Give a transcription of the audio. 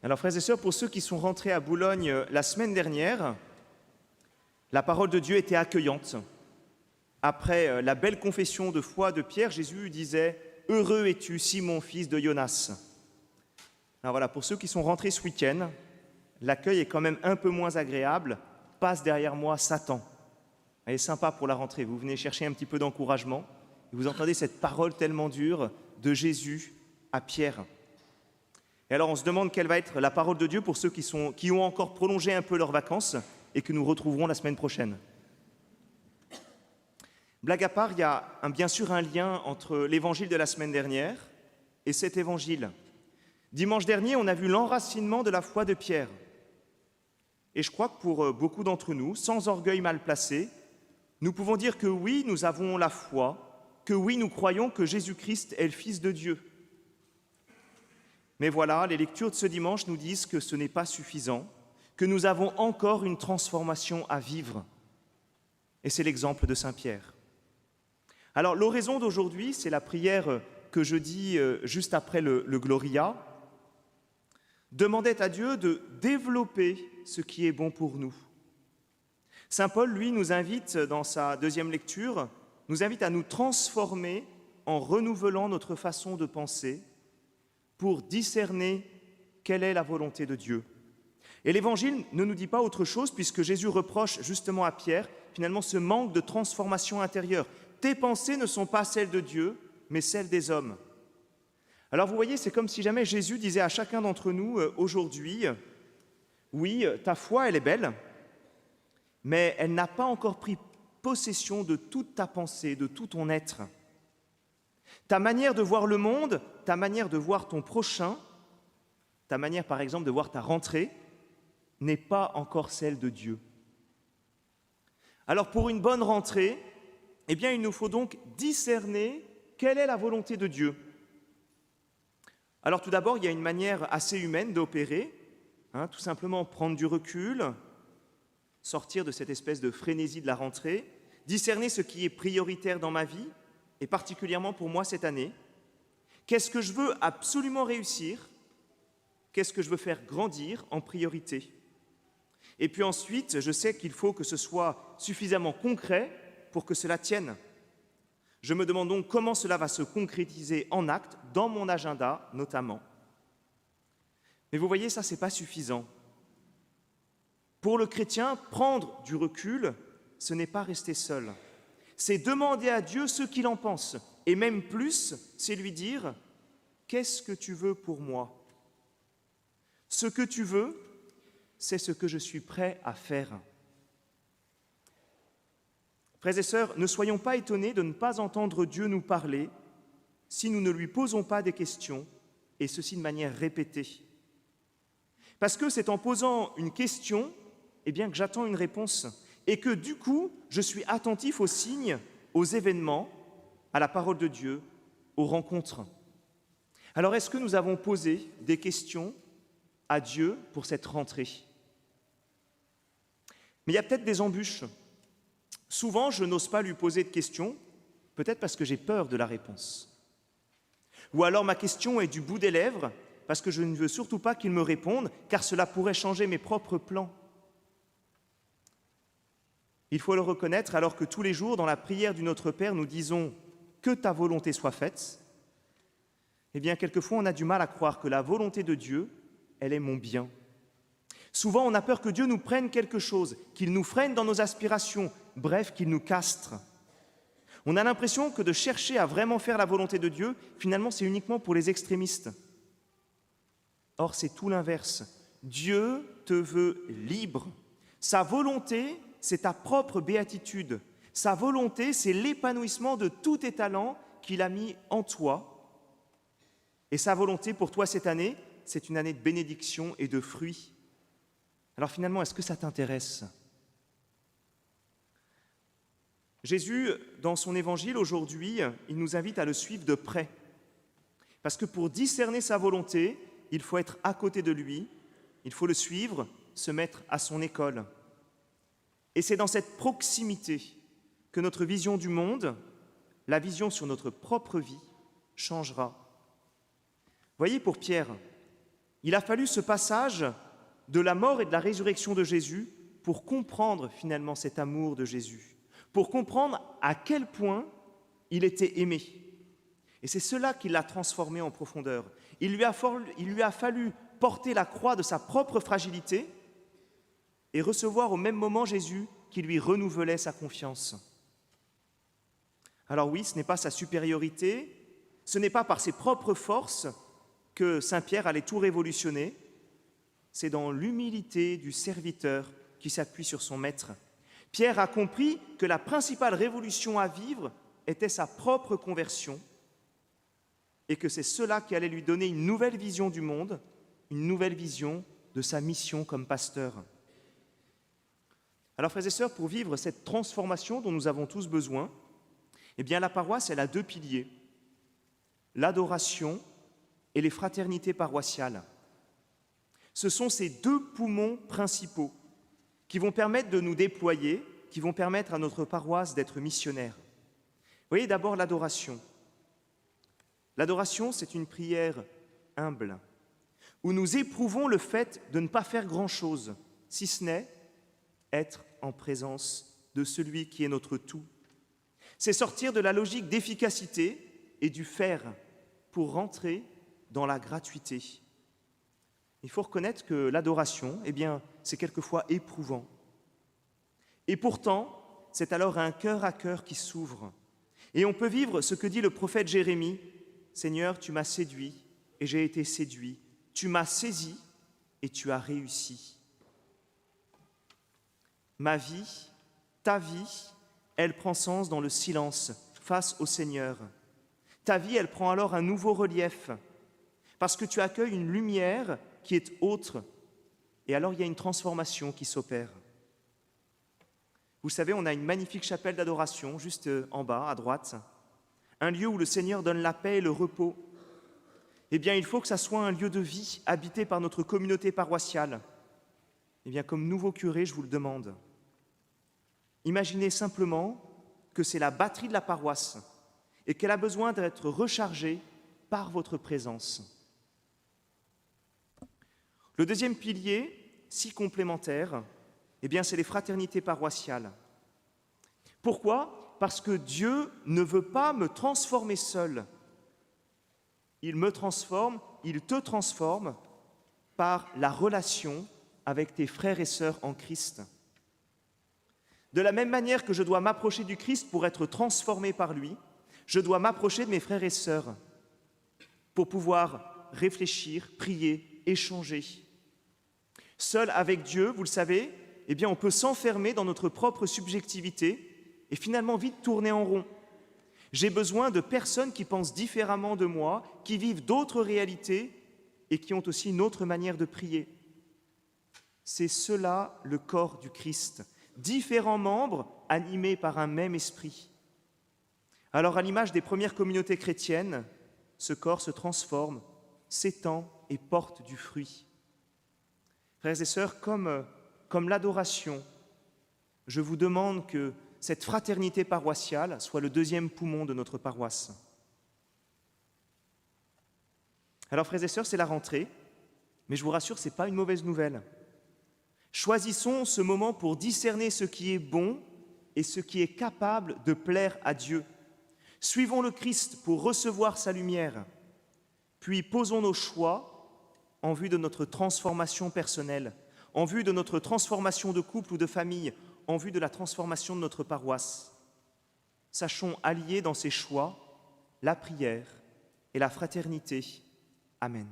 Alors, frères et sœurs, pour ceux qui sont rentrés à Boulogne la semaine dernière, la parole de Dieu était accueillante. Après la belle confession de foi de Pierre, Jésus disait « Heureux es-tu, Simon, fils de Jonas ». Alors voilà, pour ceux qui sont rentrés ce week-end, l'accueil est quand même un peu moins agréable. Passe derrière moi Satan. Elle est sympa pour la rentrée. Vous venez chercher un petit peu d'encouragement et vous entendez cette parole tellement dure de Jésus à Pierre. Et alors on se demande quelle va être la parole de Dieu pour ceux qui ont encore prolongé un peu leurs vacances et que nous retrouverons la semaine prochaine. Blague à part, il y a bien sûr un lien entre l'évangile de la semaine dernière et cet évangile. Dimanche dernier, on a vu l'enracinement de la foi de Pierre. Et je crois que pour beaucoup d'entre nous, sans orgueil mal placé, nous pouvons dire que oui, nous avons la foi, que oui, nous croyons que Jésus-Christ est le Fils de Dieu. Mais voilà, les lectures de ce dimanche nous disent que ce n'est pas suffisant, que nous avons encore une transformation à vivre. Et c'est l'exemple de Saint Pierre. Alors, l'oraison d'aujourd'hui, c'est la prière que je dis juste après le Gloria, demandait à Dieu de développer ce qui est bon pour nous. Saint Paul, lui, nous invite, dans sa deuxième lecture, nous invite à nous transformer en renouvelant notre façon de penser pour discerner quelle est la volonté de Dieu. Et l'Évangile ne nous dit pas autre chose, puisque Jésus reproche justement à Pierre, finalement, ce manque de transformation intérieure. Tes pensées ne sont pas celles de Dieu, mais celles des hommes. Alors vous voyez, c'est comme si jamais Jésus disait à chacun d'entre nous aujourd'hui, oui, ta foi, elle est belle, mais elle n'a pas encore pris possession de toute ta pensée, de tout ton être. Ta manière de voir le monde, ta manière de voir ton prochain, ta manière par exemple de voir ta rentrée, n'est pas encore celle de Dieu. Alors pour une bonne rentrée, eh bien il nous faut donc discerner quelle est la volonté de Dieu. Alors tout d'abord, il y a une manière assez humaine d'opérer, tout simplement prendre du recul, sortir de cette espèce de frénésie de la rentrée, discerner ce qui est prioritaire dans ma vie, et particulièrement pour moi cette année. Qu'est-ce que je veux absolument réussir? Qu'est-ce que je veux faire grandir en priorité? Et puis ensuite, je sais qu'il faut que ce soit suffisamment concret pour que cela tienne. Je me demande donc comment cela va se concrétiser en actes, dans mon agenda notamment. Mais vous voyez, ça, ce n'est pas suffisant. Pour le chrétien, prendre du recul, ce n'est pas rester seul. C'est demander à Dieu ce qu'il en pense. Et même plus, c'est lui dire « Qu'est-ce que tu veux pour moi ?» Ce que tu veux, c'est ce que je suis prêt à faire. Frères et sœurs, ne soyons pas étonnés de ne pas entendre Dieu nous parler si nous ne lui posons pas des questions, et ceci de manière répétée. Parce que c'est en posant une question, eh bien, que j'attends une réponse, et que du coup, je suis attentif aux signes, aux événements, à la parole de Dieu, aux rencontres. Alors, est-ce que nous avons posé des questions à Dieu pour cette rentrée? Mais il y a peut-être des embûches. Souvent, je n'ose pas lui poser de questions, peut-être parce que j'ai peur de la réponse. Ou alors ma question est du bout des lèvres, parce que je ne veux surtout pas qu'il me réponde, car cela pourrait changer mes propres plans. Il faut le reconnaître, alors que tous les jours, dans la prière du Notre Père, nous disons « Que ta volonté soit faite », eh bien, quelquefois, on a du mal à croire que la volonté de Dieu, elle est mon bien. Souvent, on a peur que Dieu nous prenne quelque chose, qu'il nous freine dans nos aspirations, bref, qu'il nous castre. On a l'impression que de chercher à vraiment faire la volonté de Dieu, finalement, c'est uniquement pour les extrémistes. Or, c'est tout l'inverse. Dieu te veut libre. Sa volonté, c'est ta propre béatitude. Sa volonté, c'est l'épanouissement de tous tes talents qu'il a mis en toi. Et sa volonté pour toi cette année, c'est une année de bénédiction et de fruits. Alors finalement, est-ce que ça t'intéresse? Jésus, dans son évangile aujourd'hui, il nous invite à le suivre de près. Parce que pour discerner sa volonté, il faut être à côté de lui, il faut le suivre, se mettre à son école. Et c'est dans cette proximité que notre vision du monde, la vision sur notre propre vie, changera. Voyez, pour Pierre, Il a fallu ce passage de la mort et de la résurrection de Jésus pour comprendre finalement cet amour de Jésus, pour comprendre à quel point il était aimé. Et c'est cela qui l'a transformé en profondeur. Il lui a fallu porter la croix de sa propre fragilité et recevoir au même moment Jésus qui lui renouvelait sa confiance. Alors oui, ce n'est pas sa supériorité, ce n'est pas par ses propres forces que Saint Pierre allait tout révolutionner, c'est dans l'humilité du serviteur qui s'appuie sur son maître. Pierre a compris que la principale révolution à vivre était sa propre conversion et que c'est cela qui allait lui donner une nouvelle vision du monde, une nouvelle vision de sa mission comme pasteur. Alors, frères et sœurs, pour vivre cette transformation dont nous avons tous besoin, eh bien, la paroisse, elle a deux piliers, l'adoration et les fraternités paroissiales. Ce sont ces deux poumons principaux qui vont permettre de nous déployer, qui vont permettre à notre paroisse d'être missionnaire. Vous voyez, d'abord l'adoration. L'adoration, c'est une prière humble, où nous éprouvons le fait de ne pas faire grand-chose, si ce n'est être en présence de celui qui est notre tout. C'est sortir de la logique d'efficacité et du faire pour rentrer dans la gratuité. Il faut reconnaître que l'adoration, eh bien, c'est quelquefois éprouvant. Et pourtant, c'est alors un cœur à cœur qui s'ouvre. Et on peut vivre ce que dit le prophète Jérémie, « Seigneur, tu m'as séduit et j'ai été séduit. Tu m'as saisi et tu as réussi. » Ma vie, ta vie, elle prend sens dans le silence face au Seigneur. Ta vie, elle prend alors un nouveau relief parce que tu accueilles une lumière qui est autre. Et alors, il y a une transformation qui s'opère. Vous savez, on a une magnifique chapelle d'adoration juste en bas, à droite, un lieu où le Seigneur donne la paix et le repos. Eh bien, il faut que ça soit un lieu de vie habité par notre communauté paroissiale. Eh bien, comme nouveau curé, je vous le demande. Imaginez simplement que c'est la batterie de la paroisse et qu'elle a besoin d'être rechargée par votre présence. Le deuxième pilier, si complémentaire, eh bien, c'est les fraternités paroissiales. Pourquoi ? Parce que Dieu ne veut pas me transformer seul. Il me transforme, il te transforme par la relation avec tes frères et sœurs en Christ. De la même manière que je dois m'approcher du Christ pour être transformé par lui, je dois m'approcher de mes frères et sœurs pour pouvoir réfléchir, prier, échanger. Seul avec Dieu, vous le savez, eh bien, on peut s'enfermer dans notre propre subjectivité et finalement vite tourner en rond. J'ai besoin de personnes qui pensent différemment de moi, qui vivent d'autres réalités et qui ont aussi une autre manière de prier. C'est cela le corps du Christ. Différents membres animés par un même esprit. Alors, à l'image des premières communautés chrétiennes, ce corps se transforme, s'étend et porte du fruit. Frères et sœurs, comme l'adoration, je vous demande que cette fraternité paroissiale soit le deuxième poumon de notre paroisse. Alors, frères et sœurs, c'est la rentrée, mais je vous rassure, ce n'est pas une mauvaise nouvelle. Choisissons ce moment pour discerner ce qui est bon et ce qui est capable de plaire à Dieu. Suivons le Christ pour recevoir sa lumière, puis posons nos choix en vue de notre transformation personnelle, en vue de notre transformation de couple ou de famille, en vue de la transformation de notre paroisse. Sachons allier dans ces choix la prière et la fraternité. Amen.